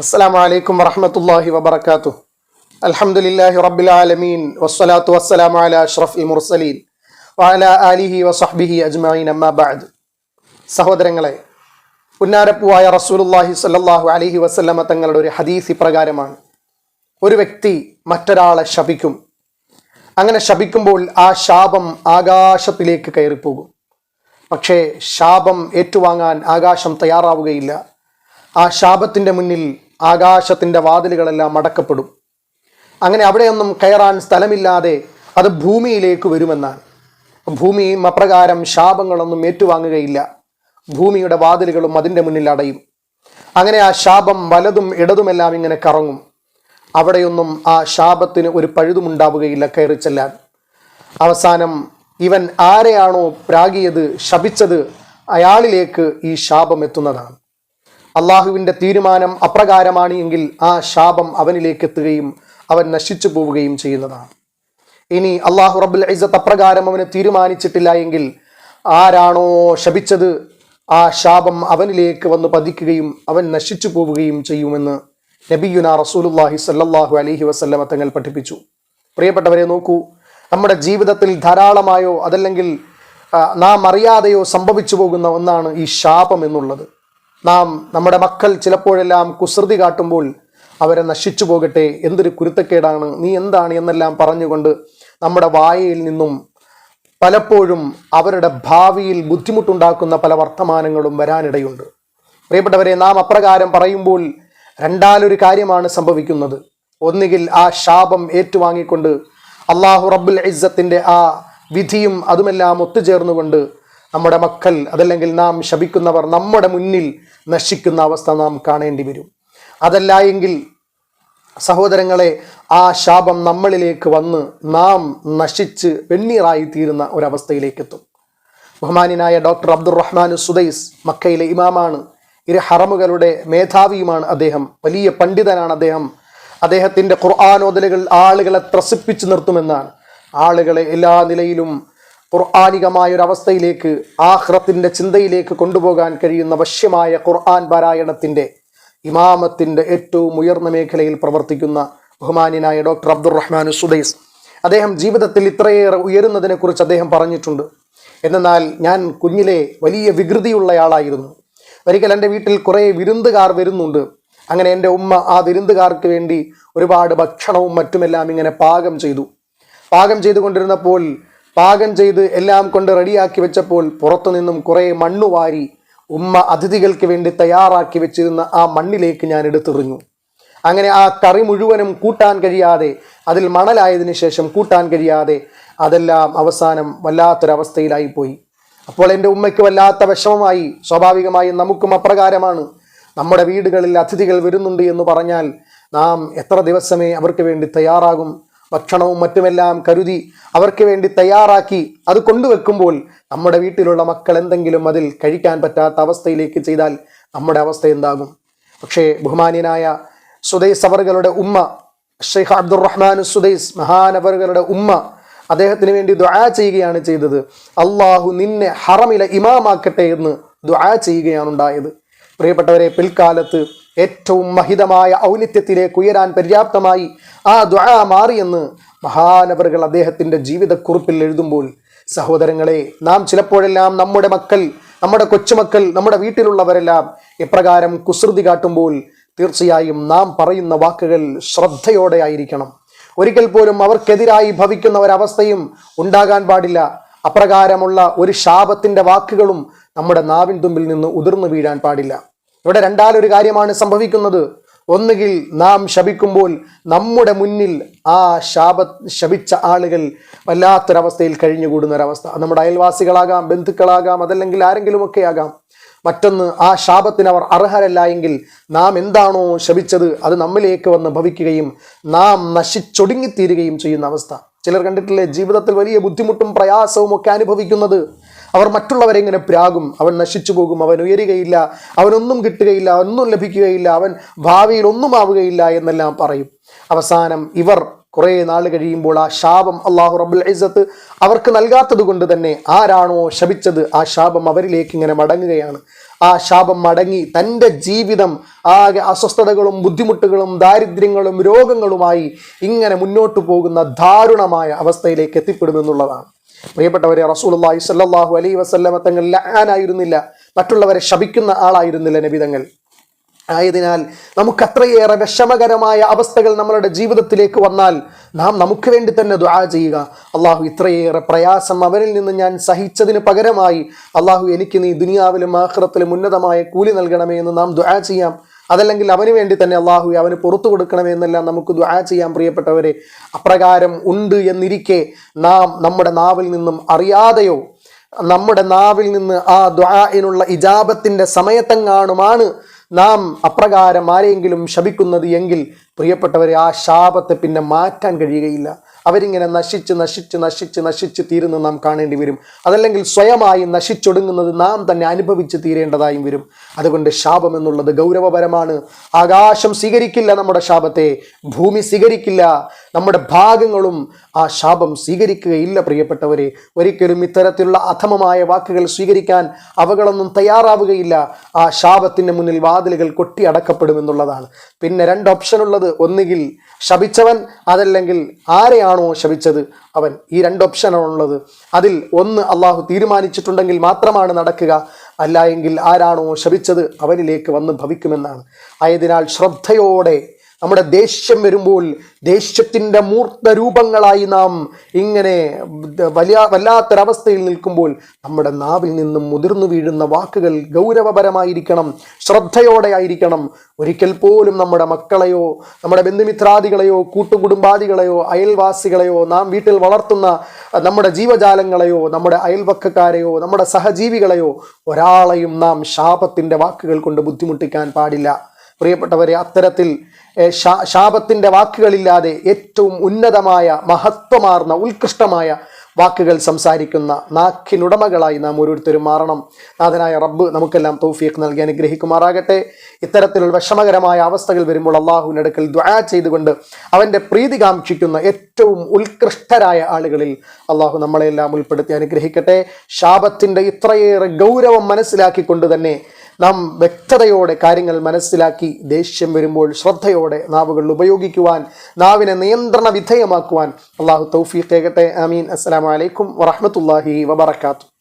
അസ്സലാമു അലൈക്കും വറഹ്മത്തുള്ളാഹി വബറകാതുഹു. അൽഹംദുലില്ലാഹി റബ്ബിൽ ആലമീൻ വസ്സലാത്തു വസ്സലാമു അലാ അഷ്റഫിൽ മുർസലീൻ വഅലാ ആലിഹി വസഹ്ബിഹി അജ്മഈൻ അമ്മാ ബഅദ്. സഹോദരങ്ങളെ, പുന്നാരപ്പൂവായ റസൂലുള്ളാഹി സ്വല്ലല്ലാഹു അലൈഹി വസല്ലമ തങ്ങളുടെ ഒരു ഹദീസ് ഇപ്രകാരമാണ്: ഒരു വ്യക്തി മറ്റൊരാളെ ശപിക്കും. അങ്ങനെ ശപിക്കുമ്പോൾ ആ ശാപം ആകാശത്തിലേക്ക് കയറിപ്പോകും. പക്ഷേ ശാപം ഏറ്റുവാങ്ങാൻ ആകാശം തയ്യാറാവുകയില്ല. ആ ശാപത്തിൻ്റെ മുന്നിൽ ആകാശത്തിൻ്റെ വാതിലുകളെല്ലാം അടക്കപ്പെടും. അങ്ങനെ അവിടെയൊന്നും കയറാൻ സ്ഥലമില്ലാതെ അത് ഭൂമിയിലേക്ക് വരുമെന്നാണ്. ഭൂമിയും അപ്രകാരം ശാപങ്ങളൊന്നും ഏറ്റുവാങ്ങുകയില്ല. ഭൂമിയുടെ വാതിലുകളും അതിൻ്റെ മുന്നിൽ അടയും. അങ്ങനെ ആ ശാപം വലതും ഇടതുമെല്ലാം ഇങ്ങനെ കറങ്ങും. അവിടെയൊന്നും ആ ശാപത്തിന് ഒരു പഴുതുമുണ്ടാവുകയില്ല കയറി ചെല്ലാൻ. അവസാനം ഇവൻ ആരെയാണോ പ്രാഗിയത്, ശപിച്ചത്, അയാളിലേക്ക് ഈ ശാപം എത്തുന്നതാണ്. അള്ളാഹുവിൻ്റെ തീരുമാനം അപ്രകാരമാണ് എങ്കിൽ ആ ശാപം അവനിലേക്ക് എത്തുകയും അവൻ നശിച്ചു പോവുകയും ചെയ്യുന്നതാണ്. ഇനി അള്ളാഹു റബ്ബുൽ ഇസ്സത്ത് അപ്രകാരം അവന് തീരുമാനിച്ചിട്ടില്ല എങ്കിൽ ആരാണോ ശപിച്ചത് ആ ശാപം അവനിലേക്ക് വന്ന് പതിക്കുകയും അവൻ നശിച്ചു പോവുകയും ചെയ്യുമെന്ന് നബിയുനാ റസൂലുള്ളാഹി സ്വല്ലല്ലാഹു അലൈഹി വസല്ലമ തങ്ങൾ പഠിപ്പിച്ചു. പ്രിയപ്പെട്ടവരെ, നോക്കൂ, നമ്മുടെ ജീവിതത്തിൽ ധാരാളമായോ അതല്ലെങ്കിൽ നാം അറിയാതെയോ സംഭവിച്ചു പോകുന്ന ഒന്നാണ് ഈ ശാപം എന്നുള്ളത്. നമ്മുടെ മക്കൾ ചിലപ്പോഴെല്ലാം കുസൃതി കാട്ടുമ്പോൾ അവരെ നശിച്ചു പോകട്ടെ, എന്തൊരു കുരുത്തക്കേടാണ്, നീ എന്താണ് എന്നെല്ലാം പറഞ്ഞുകൊണ്ട് നമ്മുടെ വായയിൽ നിന്നും പലപ്പോഴും അവരുടെ ഭാവിയിൽ ബുദ്ധിമുട്ടുണ്ടാക്കുന്ന പല വർത്തമാനങ്ങളും വരാനിടയുണ്ട്. പ്രിയപ്പെട്ടവരെ, നാം അപ്രകാരം പറയുമ്പോൾ രണ്ടാലൊരു കാര്യമാണ് സംഭവിക്കുന്നത്. ഒന്നുകിൽ ആ ശാപം ഏറ്റുവാങ്ങിക്കൊണ്ട് അള്ളാഹു റബ്ബുൽ ഇസ്സത്തിൻ്റെ ആ വിധിയും അതുമെല്ലാം ഒത്തുചേർന്നുകൊണ്ട് നമ്മുടെ മക്കൾ അതല്ലെങ്കിൽ നാം ശപിക്കുന്നവർ നമ്മുടെ മുന്നിൽ നശിക്കുന്ന അവസ്ഥ നാം കാണേണ്ടി വരും. അതല്ല എങ്കിൽ സഹോദരങ്ങളെ, ആ ശാപം നമ്മളിലേക്ക് വന്ന് നാം നശിച്ച് വെണ്ണീറായി തീരുന്ന ഒരവസ്ഥയിലേക്ക് എത്തും. ബഹുമാന്യനായ ഡോക്ടർ അബ്ദുറഹ്മാൻ സുദൈസ് മക്കയിലെ ഇമാമാണ്. ഇരു ഹറമുകളുടെ മേധാവിയുമാണ് അദ്ദേഹം. വലിയ പണ്ഡിതനാണ് അദ്ദേഹം. അദ്ദേഹത്തിൻ്റെ ഖുർആനോദലുകൾ ആളുകളെ ത്രസിപ്പിച്ചു നിർത്തുമെന്നാണ്. ആളുകളെ എല്ലാ നിലയിലും ഖുർആനികമായൊരവസ്ഥയിലേക്ക്, ആഖിറത്തിൻ്റെ ചിന്തയിലേക്ക് കൊണ്ടുപോകാൻ കഴിയുന്ന വശ്യമായ ഖുർആൻ പാരായണത്തിൻ്റെ ഇമാമത്തിൻ്റെ ഏറ്റവും ഉയർന്ന മേഖലയിൽ പ്രവർത്തിക്കുന്ന ബഹുമാന്യനായ ഡോക്ടർ അബ്ദുറഹ്മാൻ സുദൈസ് അദ്ദേഹം ജീവിതത്തിൽ ഇത്രയേറെ ഉയരുന്നതിനെക്കുറിച്ച് അദ്ദേഹം പറഞ്ഞിട്ടുണ്ട്. എന്നാൽ ഞാൻ കുഞ്ഞിലെ വലിയ വികൃതിയുള്ളയാളായിരുന്നു. ഒരിക്കൽ എൻ്റെ വീട്ടിൽ കുറേ വിരുന്നുകാർ വരുന്നുണ്ട്. അങ്ങനെ എൻ്റെ ഉമ്മ ആ വിരുന്നുകാർക്ക് വേണ്ടി ഒരുപാട് ഭക്ഷണവും മറ്റുമെല്ലാം ഇങ്ങനെ പാകം ചെയ്തുകൊണ്ടിരുന്നപ്പോൾ പാകം ചെയ്ത് എല്ലാം കൊണ്ട് റെഡിയാക്കി വെച്ചപ്പോൾ പുറത്തു നിന്നും കുറേ മണ്ണുവാരി ഉമ്മ അതിഥികൾക്ക് വേണ്ടി തയ്യാറാക്കി വെച്ചിരുന്ന ആ മണ്ണിലേക്ക് ഞാൻ എടുത്തെറിഞ്ഞു. അങ്ങനെ ആ കറി മുഴുവനും കൂട്ടാൻ കഴിയാതെ, അതിൽ മണലായതിനു ശേഷം കൂട്ടാൻ കഴിയാതെ അതെല്ലാം അവസാനം വല്ലാത്തൊരവസ്ഥയിലായിപ്പോയി. അപ്പോൾ എൻ്റെ ഉമ്മയ്ക്ക് വല്ലാത്ത വിഷമമായി. സ്വാഭാവികമായും നമുക്കും അപ്രകാരമാണ്. നമ്മുടെ വീടുകളിൽ അതിഥികൾ വരുന്നുണ്ട് എന്ന് പറഞ്ഞാൽ നാം എത്ര ദിവസമേ അവർക്ക് വേണ്ടി തയ്യാറാകും. ഭക്ഷണവും മറ്റുമെല്ലാം കരുതി അവർക്ക് വേണ്ടി തയ്യാറാക്കി അത് കൊണ്ടുവെക്കുമ്പോൾ നമ്മുടെ വീട്ടിലുള്ള മക്കൾ എന്തെങ്കിലും അതിൽ കഴിക്കാൻ പറ്റാത്ത അവസ്ഥയിലേക്ക് ചെയ്താൽ നമ്മുടെ അവസ്ഥ എന്താകും? പക്ഷേ ബഹുമാന്യനായ സുദൈസ് അവറുകളുടെ ഉമ്മ ഷെയ്ഖ് അബ്ദുറഹ്മാൻ സുദൈസ് മഹാനവറുകളുടെ ഉമ്മ അദ്ദേഹത്തിന് വേണ്ടി ദുആ ചെയ്യുകയാണ് ചെയ്തത്. അള്ളാഹു നിന്നെ ഹറമിലെ ഇമാമാക്കട്ടെ എന്ന് ദുആ ചെയ്യുകയാണ് ഉണ്ടായത്. പ്രിയപ്പെട്ടവരെ, പിൽക്കാലത്ത് ഏറ്റവും മഹിതമായ ഔന്നിത്യത്തിലേക്ക് ഉയരാൻ പര്യാപ്തമായി ആ ദുആ മാറിയെന്ന് മഹാനവറുകൾ അദ്ദേഹത്തിൻ്റെ ജീവിതക്കുറിപ്പിൽ എഴുതുമ്പോൾ, സഹോദരങ്ങളെ, നാം ചിലപ്പോഴെല്ലാം നമ്മുടെ മക്കൾ, നമ്മുടെ കൊച്ചുമക്കൾ, നമ്മുടെ വീട്ടിലുള്ളവരെല്ലാം എപ്രകാരം കുസൃതി കാട്ടുമ്പോൾ തീർച്ചയായും നാം പറയുന്ന വാക്കുകൾ ശ്രദ്ധയോടെ ആയിരിക്കണം. ഒരിക്കൽ പോലും അവർക്കെതിരായി ഭവിക്കുന്ന ഒരവസ്ഥയും ഉണ്ടാകാൻ പാടില്ല. അപ്രകാരമുള്ള ഒരു ശാപത്തിൻ്റെ വാക്കുകളും നമ്മുടെ നാവിൻ തുമ്പിൽ നിന്ന് ഉതിർന്നു വീഴാൻ പാടില്ല. ഇവിടെ രണ്ടാലൊരു കാര്യമാണ് സംഭവിക്കുന്നത്. ഒന്നുകിൽ നാം ശപിക്കുമ്പോൾ നമ്മുടെ മുന്നിൽ ആ ശപിച്ച ആളുകൾ വല്ലാത്തൊരവസ്ഥയിൽ കഴിഞ്ഞുകൂടുന്ന ഒരവസ്ഥ. നമ്മുടെ അയൽവാസികളാകാം, ബന്ധുക്കളാകാം, അതല്ലെങ്കിൽ ആരെങ്കിലുമൊക്കെ ആകാം. മറ്റൊന്ന്, ആ ശാപത്തിന് അവർ അർഹരല്ല എങ്കിൽ നാം എന്താണോ ശപിച്ചത് അത് നമ്മിലേക്ക് വന്ന് ഭവിക്കുകയും നാം നശിച്ചൊടുങ്ങിത്തീരുകയും ചെയ്യുന്ന അവസ്ഥ. ചിലർ കണ്ടിട്ടില്ലേ, ജീവിതത്തിൽ വലിയ ബുദ്ധിമുട്ടും പ്രയാസവും ഒക്കെ അനുഭവിക്കുന്നത്. അവർ മറ്റുള്ളവരെ ഇങ്ങനെ പ്രാകും, അവൻ നശിച്ചു പോകും, അവൻ ഉയരുകയില്ല, അവനൊന്നും കിട്ടുകയില്ല, ഒന്നും ലഭിക്കുകയില്ല, അവൻ ഭാവിയിൽ ഒന്നും ആവുകയില്ല എന്നെല്ലാം പറയും. അവസാനം ഇവർ കുറേ നാൾ കഴിയുമ്പോൾ ആ ശാപം അള്ളാഹു റബ്ബുൽ ഇസ്സത്ത് അവർക്ക് നൽകാത്തത് കൊണ്ട് തന്നെ ആരാണോ ശപിച്ചത് ആ ശാപം അവരിലേക്ക് ഇങ്ങനെ മടങ്ങുകയാണ്. ആ ശാപം മടങ്ങി തൻ്റെ ജീവിതം ആകെ അസ്വസ്ഥതകളും ബുദ്ധിമുട്ടുകളും ദാരിദ്ര്യങ്ങളും രോഗങ്ങളുമായി ഇങ്ങനെ മുന്നോട്ട് പോകുന്ന ദാരുണമായ അവസ്ഥയിലേക്ക് എത്തിപ്പെടുമെന്നുള്ളതാണ്. പ്രിയപ്പെട്ടവരെ, റസൂലുള്ളാഹി സ്വല്ലല്ലാഹു അലൈഹി വസല്ലമ തങ്ങൾ ലഅനായിരുന്നില്ല, മറ്റുള്ളവരെ ശപിക്കുന്ന ആളായിരുന്നില്ല നബി തങ്ങൾ. ആയതിനാൽ നമുക്ക് അത്രയേറെ വിഷമകരമായ അവസ്ഥകൾ നമ്മളുടെ ജീവിതത്തിലേക്ക് വന്നാൽ നാം നമുക്ക് വേണ്ടി തന്നെ ദുആ ചെയ്യുക. അള്ളാഹു, ഇത്രയേറെ പ്രയാസം അവരിൽ നിന്ന് ഞാൻ സഹിച്ചതിന് പകരമായി അള്ളാഹു എനിക്ക് നീ ദുനിയാവിലും ആഖിറത്തിലും ഉന്നതമായ കൂലി നൽകണമേ എന്ന് നാം ദുആ ചെയ്യാം. അതല്ലെങ്കിൽ അവന് വേണ്ടി തന്നെ അള്ളാഹു അവന് പുറത്തു കൊടുക്കണമേ എന്നെല്ലാം നമുക്ക് ദുആ ചെയ്യാം. പ്രിയപ്പെട്ടവരെ, അപ്രകാരം ഉണ്ട് എന്നിരിക്കെ നാം നമ്മുടെ നാവിൽ നിന്നും അറിയാതെയോ നമ്മുടെ നാവിൽ നിന്ന് ആ ദുആഇനുള്ള ഇജാബത്തിന്റെ സമയത്തെങ്ങാനുമാണ് നാം അപ്രകാരം ആരെങ്കിലും ശപിക്കുന്നത് എങ്കിൽ പ്രിയപ്പെട്ടവരെ, ആ ശാപത്തെ പിന്നെ മാറ്റാൻ കഴിയുകയില്ല. അവരിങ്ങനെ നശിച്ച് നശിച്ച് നശിച്ച് നശിച്ച് തീരുന്നത് നാം കാണേണ്ടി വരും. അതല്ലെങ്കിൽ സ്വയമായി നശിച്ചൊടുങ്ങുന്നത് നാം തന്നെ അനുഭവിച്ച് തീരേണ്ടതായും വരും. അതുകൊണ്ട് ശാപം എന്നുള്ളത് ഗൗരവപരമാണ്. ആകാശം സ്വീകരിക്കില്ല നമ്മുടെ ശാപത്തെ, ഭൂമി സ്വീകരിക്കില്ല, നമ്മുടെ ഭാഗങ്ങളും ആ ശാപം സ്വീകരിക്കുകയില്ല. പ്രിയപ്പെട്ടവരെ, ഒരിക്കലും ഇത്തരത്തിലുള്ള അധമമായ വാക്കുകൾ സ്വീകരിക്കാൻ അവകളൊന്നും തയ്യാറാവുകയില്ല. ആ ശാപത്തിന് മുന്നിൽ വാതിലുകൾ കൊട്ടി അടക്കപ്പെടുമെന്നുള്ളതാണ്. പിന്നെ രണ്ട് ഓപ്ഷൻ ഉള്ളത്, ഒന്നുകിൽ ശപിച്ചവൻ, അതല്ലെങ്കിൽ ആരെയാണോ ശപിച്ചത് അവൻ. ഈ രണ്ട് ഓപ്ഷനാണുള്ളത്. അതിൽ ഒന്ന് അള്ളാഹു തീരുമാനിച്ചിട്ടുണ്ടെങ്കിൽ മാത്രമാണ് നടക്കുക, അല്ല എങ്കിൽ ആരാണോ ശപിച്ചത് അവനിലേക്ക് വന്ന് ഭവിക്കുമെന്നാണ്. ആയതിനാൽ ശ്രദ്ധയോടെ നമ്മുടെ ദേഷ്യം വരുമ്പോൾ ദേഷ്യത്തിൻ്റെ മൂർത്ത രൂപങ്ങളായി നാം ഇങ്ങനെ വല്ലാത്തൊരവസ്ഥയിൽ നിൽക്കുമ്പോൾ നമ്മുടെ നാവിൽ നിന്നും മുതിർന്നു വീഴുന്ന വാക്കുകൾ ഗൗരവപരമായിരിക്കണം, ശ്രദ്ധയോടെ ആയിരിക്കണം. ഒരിക്കൽ പോലും നമ്മുടെ മക്കളെയോ നമ്മുടെ ബന്ധുമിത്രാദികളെയോ കൂട്ടുകുടുംബാദികളെയോ അയൽവാസികളെയോ നാം വീട്ടിൽ വളർത്തുന്ന നമ്മുടെ ജീവജാലങ്ങളെയോ നമ്മുടെ അയൽവക്കക്കാരെയോ നമ്മുടെ സഹജീവികളെയോ ഒരാളെയും നാം ശാപത്തിൻ്റെ വാക്കുകൾ കൊണ്ട് ബുദ്ധിമുട്ടിക്കാൻ പാടില്ല. പ്രിയപ്പെട്ടവരെ, അത്തരത്തിൽ ശാപത്തിൻ്റെ വാക്കുകളില്ലാതെ ഏറ്റവും ഉന്നതമായ മഹത്വമാർന്ന ഉത്കൃഷ്ടമായ വാക്കുകൾ സംസാരിക്കുന്ന നാക്കിനുടമകളായി നാം ഓരോരുത്തരും മാറണം. നാഥനായ റബ്ബ് നമുക്കെല്ലാം തൗഫീഖ് നൽകി അനുഗ്രഹിക്കുമാറാകട്ടെ. ഇത്തരത്തിലുള്ള വിഷമകരമായ അവസ്ഥകൾ വരുമ്പോൾ അള്ളാഹുവിൻ്റെ അടുക്കൽ ദുആ ചെയ്തുകൊണ്ട് അവൻ്റെ പ്രീതി കാംക്ഷിക്കുന്ന ഏറ്റവും ഉത്കൃഷ്ടരായ ആളുകളിൽ അള്ളാഹു നമ്മളെല്ലാം ഉൾപ്പെടുത്തി അനുഗ്രഹിക്കട്ടെ. ശാപത്തിൻ്റെ ഇത്രയേറെ ഗൗരവം മനസ്സിലാക്കിക്കൊണ്ട് തന്നെ നാം വ്യക്തതയോടെ കാര്യങ്ങൾ മനസ്സിലാക്കി ദേഷ്യം വരുമ്പോൾ ശ്രദ്ധയോടെ നാവുകൾ ഉപയോഗിക്കുവാൻ, നാവിനെ നിയന്ത്രണ വിധേയമാക്കുവാൻ അള്ളാഹു തൗഫീഖ് ചെയ്യട്ടെ. ആമീൻ. അസ്സലാമു അലൈക്കും വറഹ്മത്തുള്ളാഹി വബറകാതുഹു.